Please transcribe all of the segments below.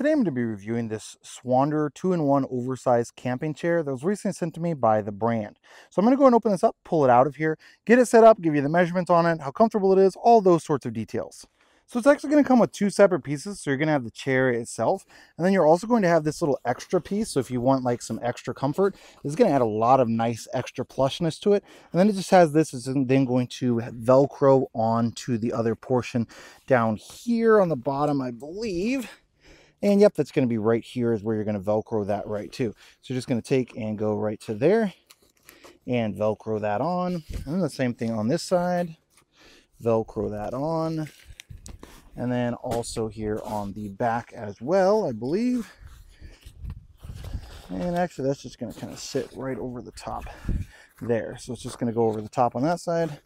Today I'm going to be reviewing this Swonder 2-in-1 oversized camping chair that was recently sent to me by the brand. So I'm going to go and open this up, pull it out of here, get it set up, give you the measurements on it, how comfortable it is, all those sorts of details. So it's actually going to come with two separate pieces. So you're going to have the chair itself, and then you're also going to have this little extra piece. So if you want like some extra comfort, this is going to add a lot of nice extra plushness to it. And then it just has this, is then going to Velcro onto the other portion down here on the bottom, I believe. And yep, that's going to be right here is where you're going to Velcro that right too. So you're just going to take and go right to there and Velcro that on. And then the same thing on this side. Velcro that on. And then also here on the back as well, I believe. And actually that's just going to kind of sit right over the top there. So it's just going to go over the top on that side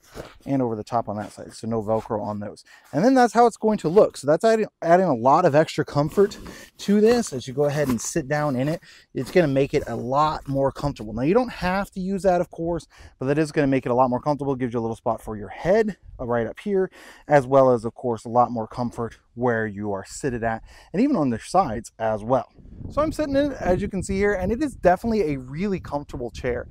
and over the top on that side. So no Velcro on those. And then that's how it's going to look. So that's adding a lot of extra comfort to this as you go ahead and sit down in it. It's going to make it a lot more comfortable. Now you don't have to use that, of course, but that is going to make it a lot more comfortable. It gives you a little spot for your head right up here, as well as, of course, a lot more comfort where you are seated at, and even on the sides as well. So I'm sitting in it, as you can see here, and it is definitely a really comfortable chair.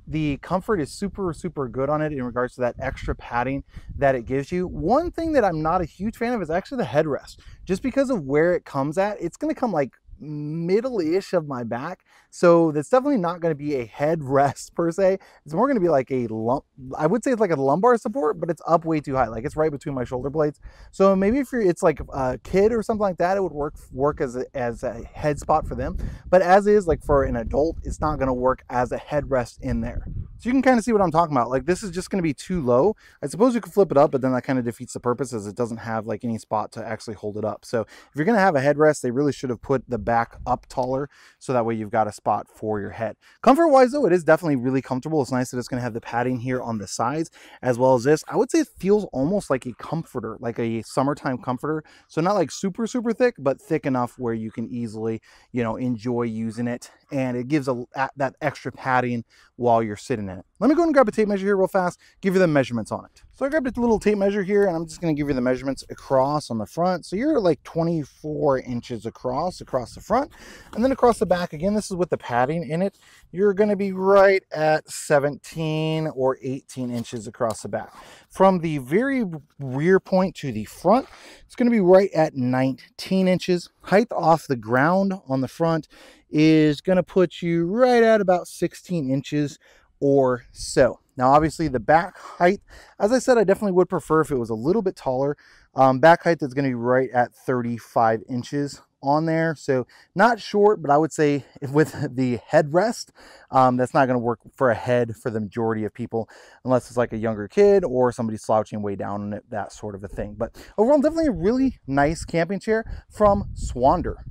The comfort is super good on it in regards to that extra padding that it gives you. One thing that I'm not a huge fan of is actually the headrest. Just because of where it comes at, it's going to come like middle-ish of my back, so that's definitely not going to be a headrest per se. It's more going to be like a lump. I would say it's like a lumbar support, but it's up way too high, like it's right between my shoulder blades. So maybe if it's like a kid or something like that, it would work as a head spot for them, but as is, like for an adult, it's not going to work as a headrest in there. So you can kind of see what I'm talking about. Like this is just going to be too low. I suppose you could flip it up, but then that kind of defeats the purpose as it doesn't have like any spot to actually hold it up. So if you're going to have a headrest, they really should have put the back up taller, so that way you've got a spot for your head. Comfort wise though, it is definitely really comfortable. It's nice that it's going to have the padding here on the sides as well as this. I would say it feels almost like a comforter, like a summertime comforter. So not like super thick, but thick enough where you can easily, enjoy using it. And it gives that extra padding while you're sitting in it. Let me go and grab a tape measure here real fast, give you the measurements on it. So I grabbed a little tape measure here, and I'm just going to give you the measurements across on the front. So you're like 24 inches across the front, and then across the back, again, this is with the padding in it, you're going to be right at 17 or 18 inches across the back. From the very rear point to the front, it's going to be right at 19 inches. Height off the ground on the front is going to put you right at about 16 inches or so. Now, obviously the back height, as I said, I definitely would prefer if it was a little bit taller. Back height is going to be right at 35 inches on there. So not short, but I would say with the headrest, that's not going to work for a head for the majority of people, unless it's like a younger kid or somebody slouching way down on it, that sort of a thing. But overall, definitely a really nice camping chair from Swonder.